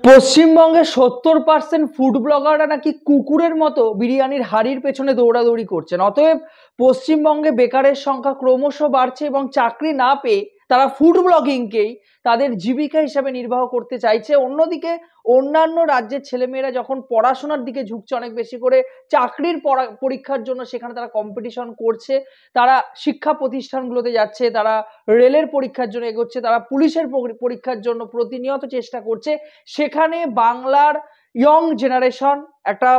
পশ্চিমবঙ্গে 70% ফুড ব্লগাররা নাকি কুকুরের মতো বিরিয়ানির হাড়ির পেছনে দৌড়াদৌড়ি করছেন। অতএব পশ্চিমবঙ্গে বেকারের সংখ্যা ক্রমশ বাড়ছে এবং চাকরি না পেয়ে তারা ফুড ব্লগিংকেই তাদের জীবিকা হিসাবে নির্বাহ করতে চাইছে। অন্যদিকে অন্যান্য রাজ্যের ছেলেমেয়েরা যখন পড়াশোনার দিকে ঝুঁকছে অনেক বেশি করে, চাকরির পরীক্ষার জন্য সেখানে তারা কম্পিটিশন করছে, তারা শিক্ষা প্রতিষ্ঠানগুলোতে যাচ্ছে, তারা রেলের পরীক্ষার জন্য এগোচ্ছে, তারা পুলিশের পরীক্ষার জন্য প্রতিনিয়ত চেষ্টা করছে। সেখানে বাংলার ইয়ং জেনারেশন একটা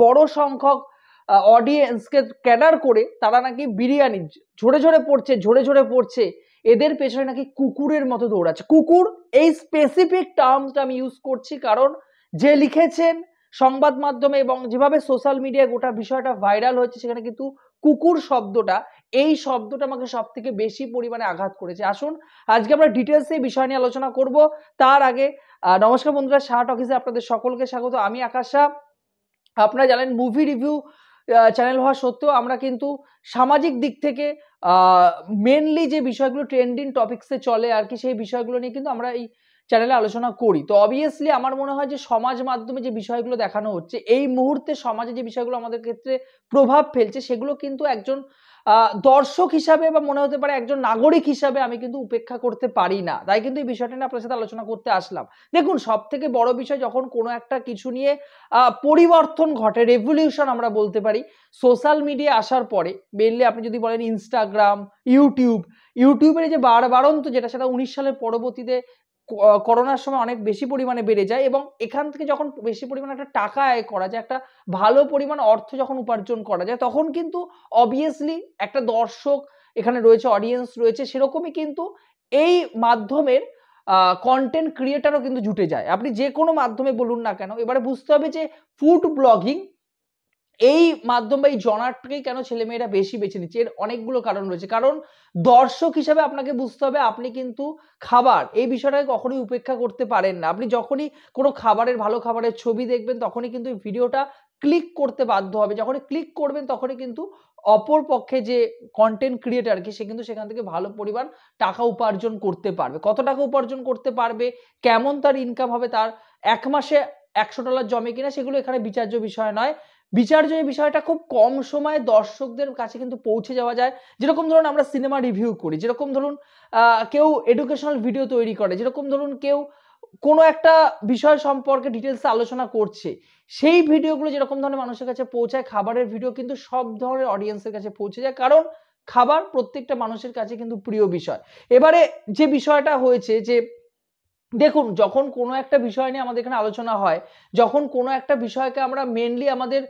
বড় সংখ্যক অডিয়েন্সকে ক্যাডার করে তারা নাকি বিরিয়ানি ঝরে ঝরে পড়ছে, এদের পেছনে নাকি কুকুরের মতো দৌড়াচ্ছে। কুকুর এই স্পেসিফিক টার্মসটা আমি ইউজ করছি কারণ যে লিখেছেন সংবাদ মাধ্যমে এবং যেভাবে সোশ্যাল মিডিয়ায় গোটা বিষয়টা ভাইরাল হয়েছে সেখানে কিন্তু কুকুর শব্দটা, এই শব্দটা আমাকে সব থেকে বেশি পরিমাণে আঘাত করেছে। আসুন আজকে আমরা ডিটেলসে এই বিষয় নিয়ে আলোচনা করব। তার আগে নমস্কার বন্ধুরা, শাহ টকিজে আপনাদের সকলকে স্বাগত। আমি আকাশ। আপনারা জানেন মুভি রিভিউ চ্যানেল হওয়া সত্ত্বেও আমরা কিন্তু সামাজিক দিক থেকে মেনলি যে বিষয়গুলো ট্রেন্ডিং টপিকসে চলে আর কি, সেই বিষয়গুলো নিয়ে কিন্তু আমরা এই চ্যানেলে আলোচনা করি। তো অবভিয়াসলি আমার মনে হয় যে সমাজ মাধ্যমে যে বিষয়গুলো দেখানো হচ্ছে এই মুহূর্তে সমাজে যে বিষয়গুলো আমাদের ক্ষেত্রে প্রভাব ফেলছে সেগুলো কিন্তু একজন দর্শক হিসাবে বা মনে হতে পারে একজন নাগরিক হিসাবে আমি কিন্তু উপেক্ষা করতে পারি না। তাই কিন্তু এই বিষয়টা নিয়ে আপনার সাথে আলোচনা করতে আসলাম। দেখুন, সব থেকে বড় বিষয় যখন কোনো একটা কিছু নিয়ে পরিবর্তন ঘটে, রেভলিউশন আমরা বলতে পারি, সোশ্যাল মিডিয়া আসার পরে, মেনলি আপনি যদি বলেন ইনস্টাগ্রাম, ইউটিউবের যে বাড়ন্ত যেটা, সেটা 19 সালের পরবর্তীতে করোনার সময় অনেক বেশি পরিমাণে বেড়ে যায় এবং এখান থেকে যখন বেশি পরিমাণে একটা টাকা আয় করা যায়, একটা ভালো পরিমাণ অর্থ যখন উপার্জন করা যায়, তখন কিন্তু অবভিয়াসলি একটা দর্শক এখানে রয়েছে, অডিয়েন্স রয়েছে, সেরকমই কিন্তু এই মাধ্যমের কন্টেন্ট ক্রিয়েটারও কিন্তু জুটে যায়। আপনি যে কোনো মাধ্যমে বলুন না কেন, এবারে বুঝতে হবে যে ফুড ব্লগিং এই মাধ্যম বা এই জনারটাকেই কেন ছেলেমেয়েরা বেশি বেছে নিচ্ছে। এর অনেকগুলো কারণ রয়েছে। কারণ দর্শক হিসাবে আপনাকে বুঝতে হবে আপনি কিন্তু খাবার এই বিষয়টাকে কখনোই উপেক্ষা করতে পারেন না। আপনি যখনই কোনো খাবারের, ভালো খাবারের ছবি দেখবেন তখনই কিন্তু এই ভিডিওটা ক্লিক করতে বাধ্য হবে। যখনই ক্লিক করবেন তখনই কিন্তু অপর পক্ষে যে কন্টেন্ট ক্রিয়েটার কি, সে কিন্তু সেখান থেকে ভালো পরিমাণ টাকা উপার্জন করতে পারবে। কত টাকা উপার্জন করতে পারবে, কেমন তার ইনকাম হবে, তার এক মাসে $100 জমে কিনা, সেগুলো এখানে বিচার্য বিষয় নয়। বিচার্য এই বিষয়টা খুব কম সময়ে দর্শকদের কাছে কিন্তু পৌঁছে যাওয়া যায়। যেরকম ধরুন আমরা সিনেমা রিভিউ করি, যেরকম ধরুন কেউ এডুকেশনাল ভিডিও তৈরি করে, যেরকম ধরুন কেউ কোনো একটা বিষয় সম্পর্কে ডিটেলসে আলোচনা করছে, সেই ভিডিওগুলো যেরকম ধরনের মানুষের কাছে পৌঁছায়, খাবারের ভিডিও কিন্তু সব ধরনের অডিয়েন্সের কাছে পৌঁছে যায়। কারণ খাবার প্রত্যেকটা মানুষের কাছে কিন্তু প্রিয় বিষয়। এবারে যে বিষয়টা হয়েছে যে দেখুন, যখন কোনো একটা বিষয় নিয়ে আমাদের এখানে আলোচনা হয়, যখন কোনো একটা বিষয়কে আমরা মেনলি আমাদের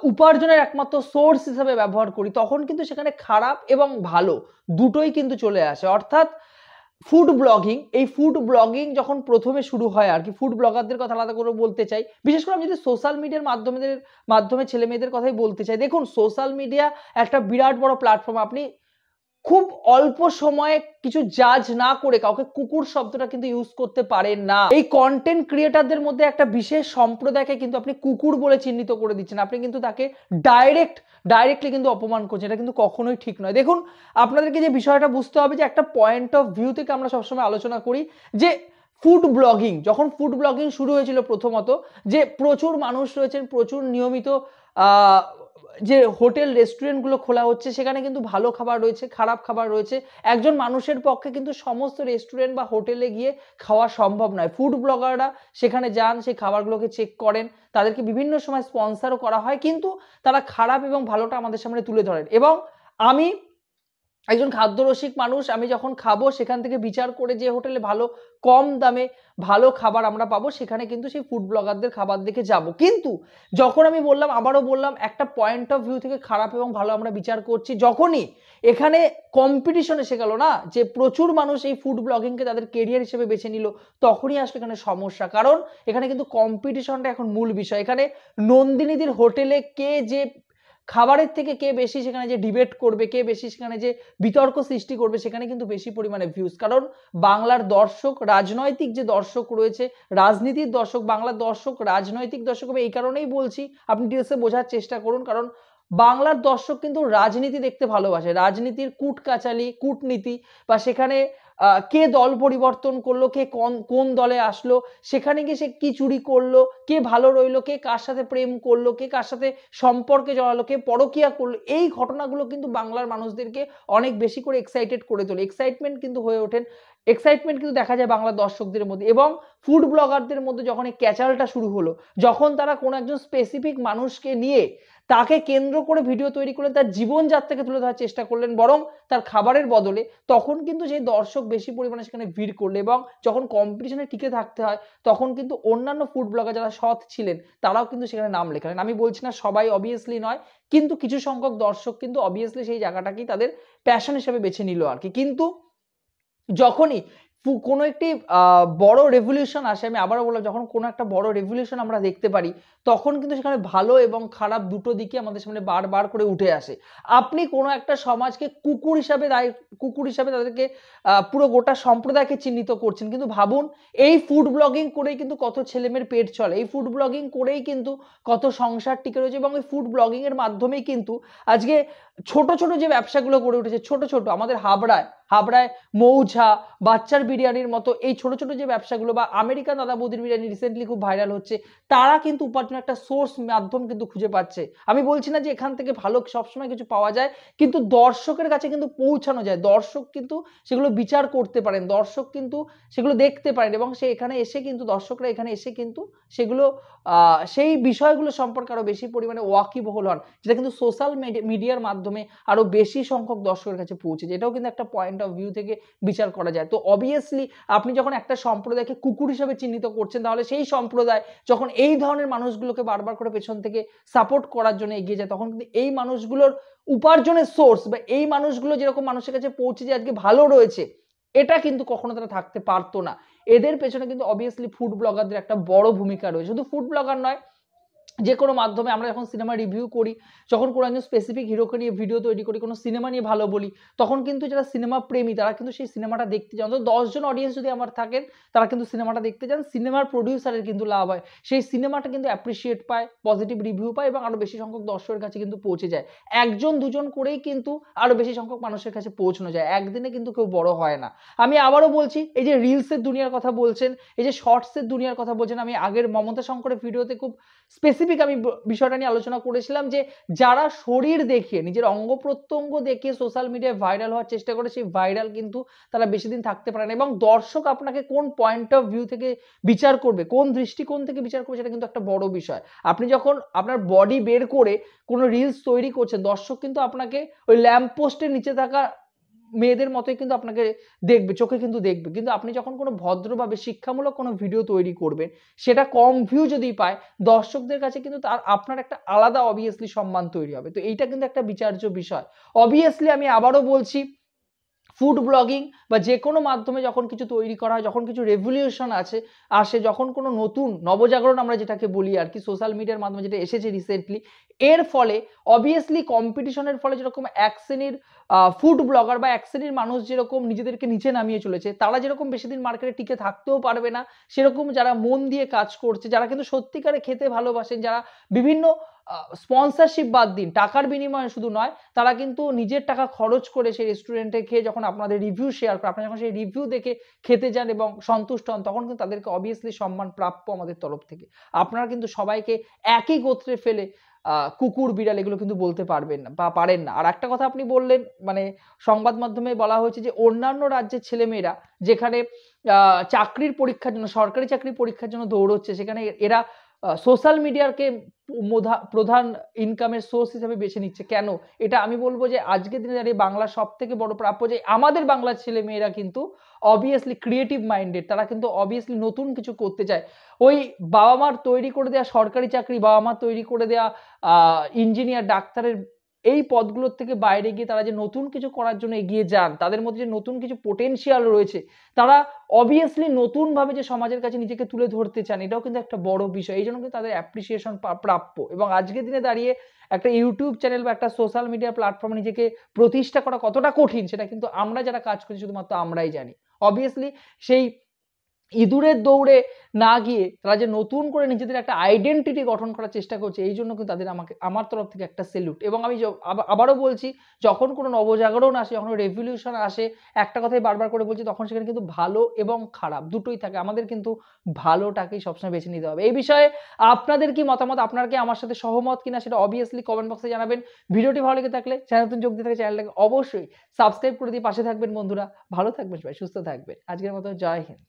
উপার্জনের একমাত্র সোর্স হিসেবে ব্যবহার করি, তখন কিন্তু সেখানে খারাপ এবং ভালো দুটোই কিন্তু চলে আসে। অর্থাৎ ফুড ব্লগিং, এই ফুড ব্লগিং যখন প্রথমে শুরু হয় আর কি, ফুড ব্লগারদের কথা আলাদা করে বলতে চাই, বিশেষ করে আমি যদি সোশ্যাল মিডিয়ার মাধ্যমে ছেলে মেয়েদের কথাই বলতে চাই। দেখুন, সোশ্যাল মিডিয়া একটা বিরাট বড় প্ল্যাটফর্ম। আপনি খুব অল্প সময়ে কিছু জাজ না করে কাউকে কুকুর শব্দটা কিন্তু ইউজ করতে পারেন না। এই কন্টেন্ট ক্রিয়েটারদের মধ্যে একটা বিশেষ সম্প্রদায়কে কিন্তু আপনি কুকুর বলে চিহ্নিত করে দিচ্ছেন। আপনি কিন্তু তাকে ডাইরেক্টলি কিন্তু অপমান করছেন। এটা কিন্তু কখনোই ঠিক নয়। দেখুন, আপনাদেরকে যে বিষয়টা বুঝতে হবে যে একটা পয়েন্ট অফ ভিউ থেকে আমরা সবসময় আলোচনা করি যে ফুড ব্লগিং, যখন ফুড ব্লগিং শুরু হয়েছিল প্রথমত, যে প্রচুর মানুষ রয়েছেন, প্রচুর নিয়মিত যে হোটেল রেস্টুরেন্টগুলো খোলা হচ্ছে, সেখানে কিন্তু ভালো খাবার রয়েছে, খারাপ খাবার রয়েছে। একজন মানুষের পক্ষে কিন্তু সমস্ত রেস্টুরেন্ট বা হোটেলে গিয়ে খাওয়া সম্ভব নয়। ফুড ব্লগাররা সেখানে যান, সেই খাবারগুলোকে চেক করেন, তাদেরকে বিভিন্ন সময় স্পন্সরও করা হয়, কিন্তু তারা খারাপ এবং ভালোটা আমাদের সামনে তুলে ধরেন। এবং আমি একজন খাদ্যরসিক মানুষ, আমি যখন খাবো সেখান থেকে বিচার করে যে হোটেলে ভালো, কম দামে ভালো খাবার আমরা পাবো, সেখানে কিন্তু সেই ফুড ব্লগারদের খাবার দেখে যাব। কিন্তু যখন আমি বললাম, আবারও বললাম, একটা পয়েন্ট অফ ভিউ থেকে খারাপ এবং ভালো আমরা বিচার করছি, যখনই এখানে কম্পিটিশন এসে গেল না, যে প্রচুর মানুষ এই ফুড ব্লগিংকে তাদের কেরিয়ার হিসেবে বেছে নিল, তখনই আসলে এখানে সমস্যা। কারণ এখানে কিন্তু কম্পিটিশনটা এখন মূল বিষয়। এখানে নন্দিনীদের হোটেলে কে যে খাবারের থেকে কে বেশি সেখানে যে ডিবেট করবে, কে বেশি সেখানে যে বিতর্ক সৃষ্টি করবে, সেখানে কিন্তু বেশি পরিমাণে ভিউজ। কারণ বাংলার দর্শক, রাজনৈতিক যে দর্শক রয়েছে, রাজনীতির দর্শক, বাংলার দর্শক রাজনৈতিক দর্শক হবে। এই কারণেই বলছি, আপনি ডিটেলসে বোঝার চেষ্টা করুন। কারণ বাংলার দর্শক কিন্তু রাজনীতি দেখতে ভালোবাসে, রাজনীতির কূটনীতি বা সেখানে কে দল পরিবর্তন করলো, কে কোন দলে আসলো, সেখানে গিয়ে সে কি চুরি করলো, কে ভালো রইলো, কে কার সাথে প্রেম করলো, কে কার সাথে সম্পর্কে জড়ালো, কে পরকিয়া করলো, এই ঘটনাগুলো কিন্তু বাংলার মানুষদেরকে অনেক বেশি করে এক্সাইটেড করে তোলে। এক্সাইটমেন্ট কিন্তু হয়ে ওঠেন, এক্সাইটমেন্ট কিন্তু দেখা যায় বাংলার দর্শকদের মধ্যে। এবং ফুড ব্লগারদের মধ্যে যখন এই ক্যাচালটা শুরু হলো, যখন তারা কোনো একজন স্পেসিফিক মানুষকে নিয়ে তাকে কেন্দ্র করে ভিডিও তৈরি করলেন, তার জীবনযাত্রাকে তুলে ধরার চেষ্টা করলেন বরং তার খাবারের বদলে, তখন কিন্তু সেই দর্শক বেশি পরিমাণে সেখানে ভিড় করলো। এবং যখন কম্পিটিশনে টিকে থাকতে হয়, তখন কিন্তু অন্যান্য ফুড ব্লগার যারা সৎ ছিলেন তারাও কিন্তু সেখানে নাম লেখালেন। আমি বলছি না সবাই অবভিয়াসলি নয়, কিন্তু কিছু সংখ্যক দর্শক কিন্তু অবভিয়াসলি সেই জায়গাটাকেই তাদের প্যাশন হিসেবে বেছে নিল আর কি। কিন্তু যখনই কোনো একটি বড় রেভলিউশন আসে, আমি আবারও বললাম, যখন কোনো একটা বড় রেভলিউশন আমরা দেখতে পারি, তখন কিন্তু সেখানে ভালো এবং খারাপ দুটো দিকই আমাদের সামনে বারবার করে উঠে আসে। আপনি কোনো একটা সমাজকে কুকুর হিসাবে তাদেরকে পুরো গোটা সম্প্রদায়কে চিহ্নিত করছেন, কিন্তু ভাবুন এই ফুড ব্লগিং করেই কিন্তু কত ছেলেমেয়ের পেট চলে, এই ফুড ব্লগিং করেই কিন্তু কত সংসার টিকে রয়েছে, এবং এই ফুড ব্লগিং এর মাধ্যমেই কিন্তু আজকে ছোট ছোট যে ব্যবসাগুলো গড়ে উঠেছে, ছোট ছোট আমাদের হাবড়ায় মৌঝা, বাচ্চার বিরিয়ানির মতো এই ছোট ছোট যে ব্যবসাগুলো, বা আমেরিকান দাদা বৌদির বিরিয়ানি রিসেন্টলি খুব ভাইরাল হচ্ছে, তারা কিন্তু উপার্জনের একটা সোর্স মাধ্যম কিন্তু খুঁজে পাচ্ছে। আমি বলছি না যে এখান থেকে ভালো সবসময় কিছু পাওয়া যায়, কিন্তু দর্শকের কাছে কিন্তু পৌঁছানো যায়, দর্শক কিন্তু সেগুলো বিচার করতে পারেন, দর্শক কিন্তু সেগুলো দেখতে পারেন, এবং সে এখানে এসে কিন্তু দর্শকরা এখানে এসে কিন্তু সেগুলো সেই বিষয়গুলো সম্পর্কে আরো বেশি পরিমাণে ওয়াকিবহল হন, যেটা কিন্তু সোশ্যাল মিডিয়ার মাধ্যমে আরো বেশি সংখ্যক দর্শকের কাছে পৌঁছে যায়। এটাও কিন্তু একটা পয়েন্ট অফ ভিউ থেকে বিচার করা যায়। তো অবভিয়াসলি আপনি যখন একটা সম্প্রদায়কে কুকুর হিসেবে চিহ্নিত করছেন, তাহলে সেই সম্প্রদায় যখন এই ধরনের মানুষগুলোকে বারবার করে পেছন থেকে সাপোর্ট করার জন্য এগিয়ে যায়, তখন কিন্তু এই মানুষগুলোর উপার্জনের সোর্স, বা এই মানুষগুলো যেরকম মানুষের কাছে পৌঁছে যে আজকে ভালো রয়েছে, এটা কিন্তু কখনো তারা থাকতে পারতো না। এদের পেছনে কিন্তু অবভিয়াসলি ফুড ব্লগারদের একটা বড় ভূমিকা রয়েছে। শুধু ফুড ব্লগার নয়, যে কোনো মাধ্যমে আমরা যখন সিনেমা রিভিউ করি, যখন কোনো একজন স্পেসিফিক হিরোকে নিয়ে ভিডিও তৈরি করি, কোনো সিনেমা নিয়ে ভালো বলি, তখন কিন্তু যারা সিনেমা প্রেমী তারা কিন্তু সেই সিনেমাটা দেখতে যান। অন্তত 10 জন অডিয়েন্স যদি আমার থাকেন, তারা কিন্তু সিনেমাটা দেখতে যান, সিনেমার প্রডিউসারের কিন্তু লাভ হয়, সেই সিনেমাটা কিন্তু অ্যাপ্রিসিয়েট পায়, পজিটিভ রিভিউ পায়, এবং আরো বেশি সংখ্যক দর্শকের কাছে কিন্তু পৌঁছে যায়। একজন দুজন করেই কিন্তু আরো বেশি সংখ্যক মানুষের কাছে পৌঁছানো যায়, একদিনে কিন্তু কেউ বড় হয় না। আমি আবারও বলছি, এই যে রিলসের দুনিয়ার কথা বলছেন, এই যে শর্টসের দুনিয়ার কথা বলছেন, আমি আগের মমতা শঙ্করের ভিডিওতে খুব স্পেসিফিক আমি বিষয়টা নিয়ে আলোচনা করেছিলাম যে যারা শরীর দেখিয়ে, নিজের অঙ্গ প্রত্যঙ্গ দেখিয়ে সোশ্যাল মিডিয়ায় ভাইরাল হওয়ার চেষ্টা করে, সেই ভাইরাল কিন্তু তারা বেশি দিন থাকতে পারে না। এবং দর্শক আপনাকে কোন পয়েন্ট অফ ভিউ থেকে বিচার করবে, কোন দৃষ্টিকোণ থেকে বিচার করবে, সেটা কিন্তু একটা বড় বিষয়। আপনি যখন আপনার বডি বের করে কোনো রিলস তৈরি করছেন, দর্শক কিন্তু আপনাকে ওই ল্যাম্প পোস্টের নিচে থাকা মেয়েদের মতোই কিন্তু আপনাকে দেখবে, চোখে কিন্তু দেখবে। কিন্তু আপনি যখন কোনো ভদ্রভাবে শিক্ষামূলক কোনো ভিডিও তৈরি করবেন, সেটা কম ভিউ যদি পায়, দর্শকদের কাছে কিন্তু তার আপনার একটা আলাদা অবভিয়াসলি সম্মান তৈরি হবে। তো এইটা কিন্তু একটা বিচার্য বিষয়। অবভিয়াসলি আমি আবারও বলছি, ফুড ব্লগিং বা যে কোনো মাধ্যমে যখন কিছু তৈরি করা হয়, যখন কিছু রেভলিউশন আসে, যখন কোনো নতুন নবজাগরণ আমরা যেটাকে বলি আর কি, সোশ্যাল মিডিয়ার মাধ্যমে যেটা এসেছে রিসেন্টলি, এর ফলে অবভিয়াসলি কম্পিটিশনের ফলে যেরকম এক শ্রেণীর ফুড ব্লগার বা এক শ্রেণীর মানুষ যেরকম নিজেদেরকে নিচে নামিয়ে চলেছে, তারা যেরকম বেশি দিন মার্কেটে টিকে থাকতেও পারবে না, সেরকম যারা মন দিয়ে কাজ করছে, যারা কিন্তু সত্যিকারে খেতে ভালোবাসেন, যারা বিভিন্ন স্পন্সরশিপ বাদ দিন, টাকার বিনিময়ে শুধু নয়, তারা কিন্তু নিজের টাকা খরচ করে সেই রেস্টুরেন্টে খেয়ে যখন আপনাদের রিভিউ শেয়ার করে, আপনারা যখন সেই রিভিউ দেখে খেতে যান এবং সন্তুষ্ট হন, তখন কিন্তু তাদেরকে অবভিয়াসলি সম্মান প্রাপ্য আমাদের তরফ থেকে। আপনারা কিন্তু সবাইকে একই গোত্রে ফেলে কুকুর বিড়াল এগুলো কিন্তু বলতে পারবেন না বা পারেন না। আর একটা কথা আপনি বললেন, মানে সংবাদ মাধ্যমে বলা হয়েছে যে অন্যান্য রাজ্যের ছেলেমেয়েরা যেখানে চাকরির পরীক্ষার জন্য, সরকারি চাকরির পরীক্ষার জন্য দৌড়চ্ছে, সেখানে এরা সোশ্যাল মিডিয়াকে প্রধান ইনকামের সোর্স হিসেবে বেছে নিচ্ছে। কেন? এটা আমি বলবো যে আজকের দিনে দাঁড়িয়ে বাংলার সব থেকে বড় প্রাপ্য যে আমাদের বাংলার ছেলে মেয়েরা কিন্তু অবভিয়াসলি ক্রিয়েটিভ মাইন্ডেড, তারা কিন্তু অবভিয়াসলি নতুন কিছু করতে চায়। ওই বাবা মার তৈরি করে দেওয়া সরকারি চাকরি, বাবা মা তৈরি করে দেওয়া ইঞ্জিনিয়ার, ডাক্তারের এই পদগুলোর থেকে বাইরে গিয়ে তারা যে নতুন কিছু করার জন্য এগিয়ে যান, তাদের মধ্যে যে নতুন কিছু পোটেনশিয়াল রয়েছে, তারা অবভিয়াসলি নতুন ভাবে যে সমাজের কাছে নিজেকে তুলে ধরতে চান, এটাও কিন্তু একটা বড় বিষয়। এই জন্য কিন্তু তাদের অ্যাপ্রিসিয়েশন প্রাপ্য। এবং আজকের দিনে দাঁড়িয়ে একটা ইউটিউব চ্যানেল বা একটা সোশ্যাল মিডিয়া প্ল্যাটফর্মে নিজেকে প্রতিষ্ঠা করা কতটা কঠিন, সেটা কিন্তু আমরা যারা কাজ করছি শুধুমাত্র আমরাই জানি। অবভিয়াসলি সেই ইঁদুরের দৌড়ে না গিয়ে তারা যে নতুন করে নিজেদের একটা আইডেন্টিটি গঠন করার চেষ্টা করছে, এই জন্য কিন্তু তাদের আমার তরফ থেকে একটা সেলুট। এবং আমি আবারও বলছি, যখন কোনো নবজাগরণ আসে, যখন রেভলিউশন আসে, একটা কথাই বারবার করে বলছি, তখন সেখানে কিন্তু ভালো এবং খারাপ দুটোই থাকে। আমাদের কিন্তু ভালোটাকেই সবসময় বেছে নিতে হবে। এই বিষয়ে আপনাদের কি মতামত? আপনারা কি আমার সাথে সহমত কিনা সেটা অবভিয়াসলি কমেন্ট বক্সে জানাবেন। ভিডিওটি ভালো লেগে থাকলে, চ্যানেল নতুন যোগ দিয়ে থাকলে চ্যানেলটাকে অবশ্যই সাবস্ক্রাইব করে দিয়ে পাশে থাকবেন বন্ধুরা। ভালো থাকবেন সবাই, সুস্থ থাকবেন। আজকের মতো জয় হিন্দ।